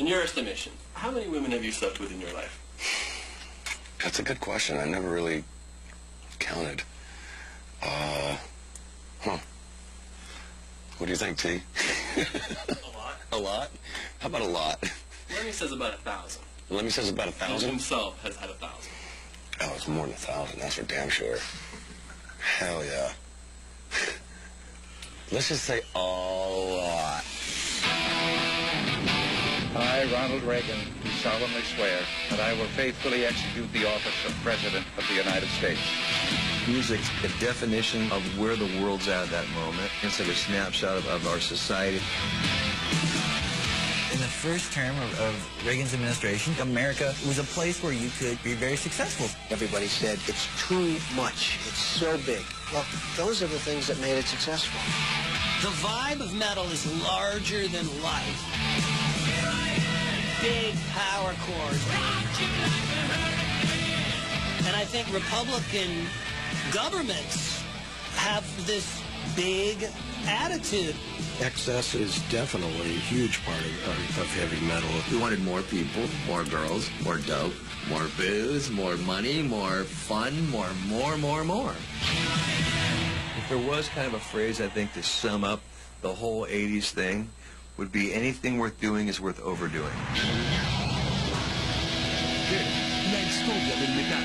In your estimation, how many women have you slept with in your life? That's a good question. I never really counted. What do you think, T? A lot. A lot? How about a lot? Lemmy says about 1,000. Lemmy says about 1,000? He himself has had 1,000. Oh, it's more than 1,000. That's for damn sure. Hell yeah. Let's just say a lot. I, Ronald Reagan, do solemnly swear that I will faithfully execute the office of President of the United States. Music's a definition of where the world's at that moment. It's like a snapshot of our society. In the first term of Reagan's administration, America was a place where you could be very successful. Everybody said, it's too much, it's so big. Well, those are the things that made it successful. The vibe of metal is larger than life. Big power chords. And I think Republican governments have this big attitude. Excess is definitely a huge part of heavy metal. We wanted more people, more girls, more dope, more booze, more money, more fun, more. If there was kind of a phrase, I think, to sum up the whole 80s thing, would be anything worth doing is worth overdoing. La historia del metal.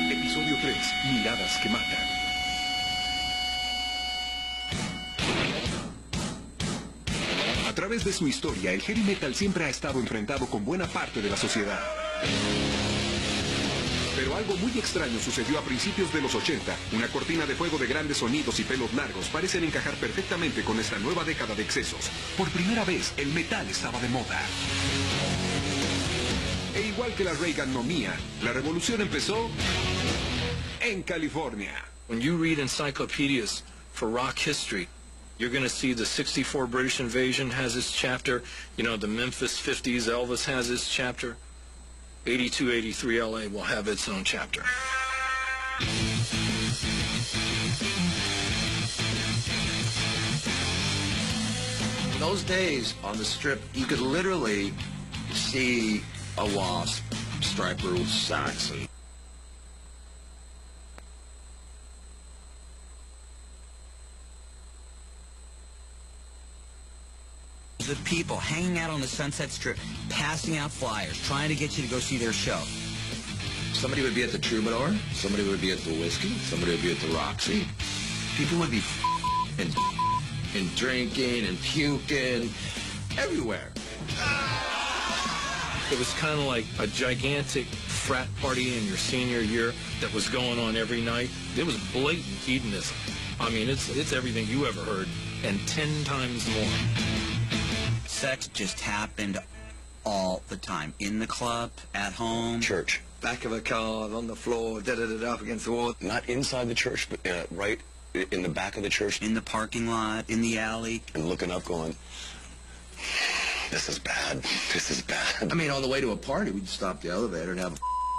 Episodio 3. Miradas que matan. A través de su historia, el heavy metal siempre ha estado enfrentado con buena parte de la sociedad. Pero algo muy extraño sucedió a principios de los 80. Una cortina de fuego de grandes sonidos y pelos largos parecen encajar perfectamente con esta nueva década de excesos. Por primera vez, el metal estaba de moda. E igual que la Reaganomía, la revolución empezó en California. When you read encyclopedias for rock history, you're going to see the 64 British invasion has its chapter. You know, the Memphis 50s, Elvis has its chapter. 82, 83 LA will have its own chapter. In those days, on the Strip, you could literally see a Wasp, Striper, Saxon. The people hanging out on the Sunset Strip, passing out flyers, trying to get you to go see their show. Somebody would be at the Troubadour, somebody would be at the Whiskey, somebody would be at the Roxy. People would be and drinking and puking everywhere. It was kind of like a gigantic frat party in your senior year that was going on every night. It was blatant hedonism. I mean, it's everything you ever heard, and 10 times more. Sex just happened all the time. In the club, at home. Church. Back of a car, on the floor, up against the wall. Not inside the church, but right in the back of the church. In the parking lot, in the alley. And looking up going, this is bad. This is bad. I mean, on the way to a party, we'd stop the elevator and have a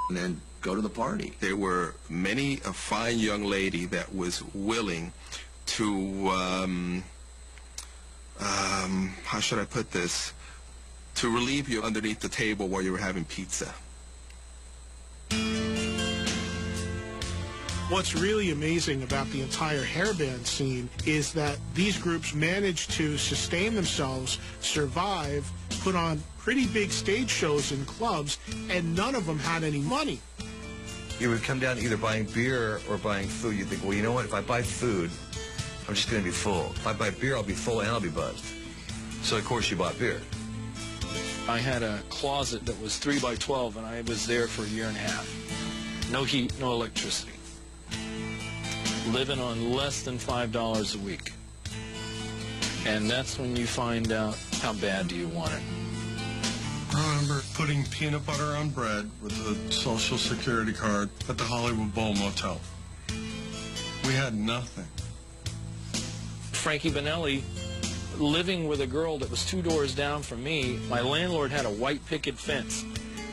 and then go to the party. There were many a fine young lady that was willing to, how should I put this, to relieve you underneath the table while you were having pizza. What's really amazing about the entire hairband scene is that these groups managed to sustain themselves, survive, put on pretty big stage shows in clubs, and none of them had any money. You would come down to either buying beer or buying food. You'd think, well, you know what? If I buy food, I'm just going to be full. If I buy beer, I'll be full and I'll be buzzed. So, of course, you bought beer. I had a closet that was 3 by 12, and I was there for a year and a half. No heat, no electricity. Living on less than $5 a week. And that's when you find out how bad do you want it. I remember putting peanut butter on bread with a Social Security card at the Hollywood Bowl Motel. We had nothing. Frankie Bonelli, living with a girl that was 2 doors down from me, my landlord had a white picket fence.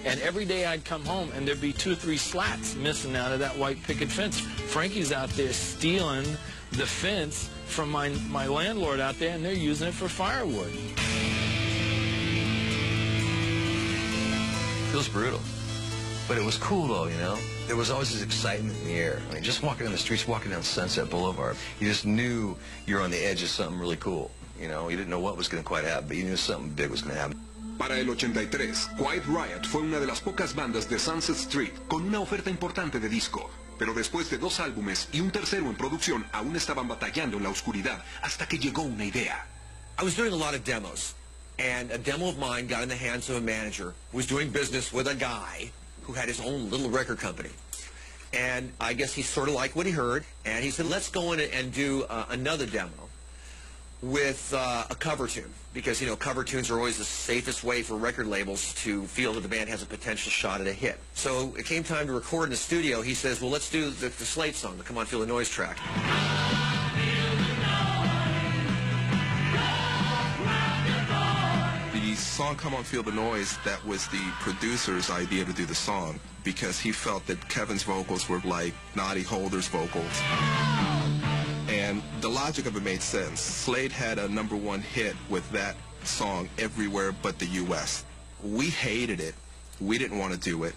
And every day I'd come home and there'd be 2 or 3 slats missing out of that white picket fence. Frankie's out there stealing the fence from my landlord out there, and they're using it for firewood. It was brutal. But it was cool, though, you know? There was always this excitement in the air. I mean, just walking down the streets, walking down Sunset Boulevard, you just knew you were on the edge of something really cool. You know, you didn't know what was going to quite happen, but you knew something big was going to happen. Para el 83, Quiet Riot fue una de las pocas bandas de Sunset Street con una oferta importante de disco. Pero después de 2 álbumes y un tercero en producción, aún estaban batallando en la oscuridad hasta que llegó una idea. I was doing a lot of demos, and a demo of mine got in the hands of a manager who was doing business with a guy who had his own little record company. And I guess he sort of liked what he heard, and he said, let's go in and do another demo with a cover tune, because, you know, cover tunes are always the safest way for record labels to feel that the band has a potential shot at a hit. So it came time to record in the studio. He says, well, let's do the Slate song, the Come On Feel the Noise track. The song Come On Feel the Noise, that was the producer's idea to do the song, because he felt that Kevin's vocals were like Noddy Holder's vocals. And the logic of it made sense. Slade had a #1 hit with that song everywhere but the U.S. We hated it. We didn't want to do it.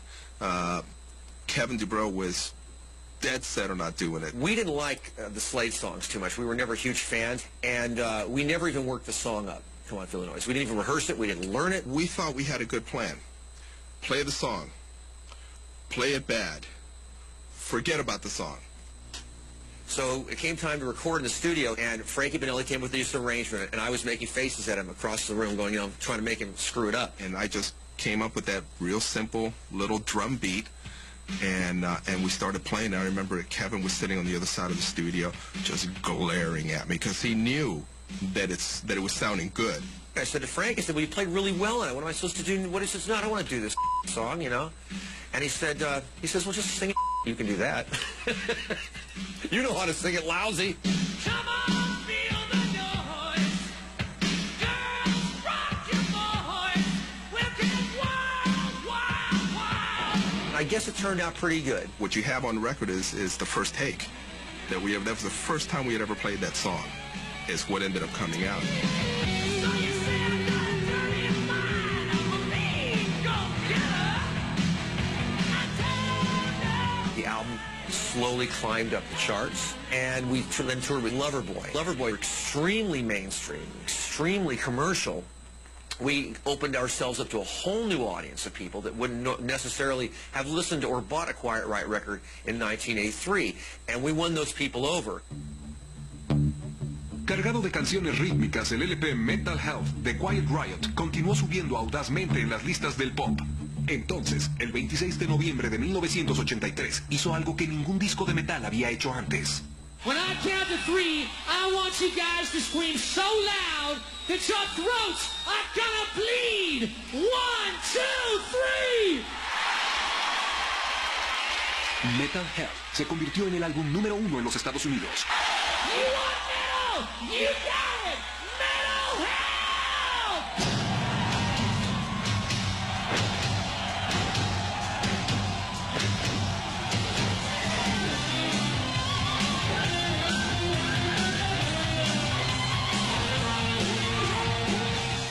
Kevin Dubrow was dead set on not doing it. We didn't like the Slade songs too much. We were never huge fans, and we never even worked the song up, Come On Feel the Noise. We didn't even rehearse it. We didn't learn it. We thought we had a good plan. Play the song. Play it bad. Forget about the song. So it came time to record in the studio, and Frankie Banelli came with this arrangement, and I was making faces at him across the room going, you know, trying to make him screw it up. And I just came up with that real simple little drum beat, and we started playing. I remember Kevin was sitting on the other side of the studio just glaring at me because he knew that it was sounding good. I said to Frank, I said, well, you played really well on it. What am I supposed to do? What he says, no, I don't want to do this song, you know. And he said, well, just sing it. You can do that. You know how to sing it lousy. Come on, feel the noise. Girls, rock your voice. We'll get wild, wild, wild. I guess it turned out pretty good. What you have on record is the first take. That was the first time we had ever played that song. Is what ended up coming out. The album slowly climbed up the charts, and we then toured with Loverboy. Loverboy, extremely mainstream, extremely commercial. We opened ourselves up to a whole new audience of people that wouldn't necessarily have listened to or bought a Quiet Riot record in 1983, and we won those people over. Cargado de canciones rítmicas, el LP Mental Health de Quiet Riot continuó subiendo audazmente en las listas del pop. Entonces, el 26 de noviembre de 1983, hizo algo que ningún disco de metal había hecho antes. When I count to 3, I want you guys to scream so loud that your throats are gonna bleed. 1, 2, 3! Metal Health se convirtió en el álbum #1 en los Estados Unidos. You want metal? You got it! Metal Health!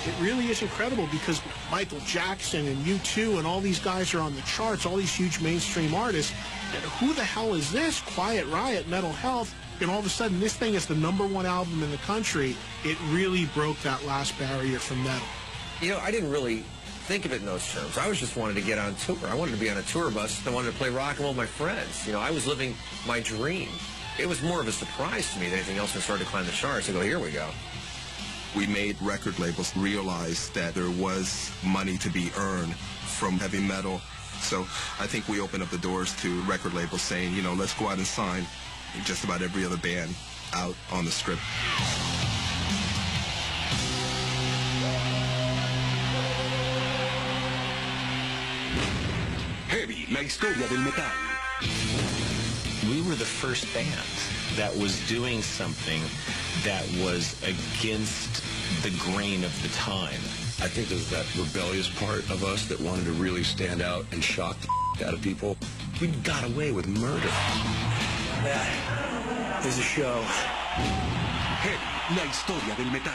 It really is incredible because Michael Jackson and U2 and all these guys are on the charts, all these huge mainstream artists. And who the hell is this? Quiet Riot, Metal Health. And all of a sudden, this thing is the #1 album in the country. It really broke that last barrier for metal. You know, I didn't really think of it in those terms. I was just wanted to get on tour. I wanted to be on a tour bus. I wanted to play rock and roll with my friends. You know, I was living my dream. It was more of a surprise to me than anything else when I started to climb the charts. I go, here we go. We made record labels realize that there was money to be earned from heavy metal. So I think we opened up the doors to record labels saying, you know, let's go out and sign just about every other band out on the strip. Heavy, la historia del metal. We were the first band that was doing something that was against the grain of the time. I think there's that rebellious part of us that wanted to really stand out and shock the out of people. We got away with murder. That is a show. Heavy, la historia del metal.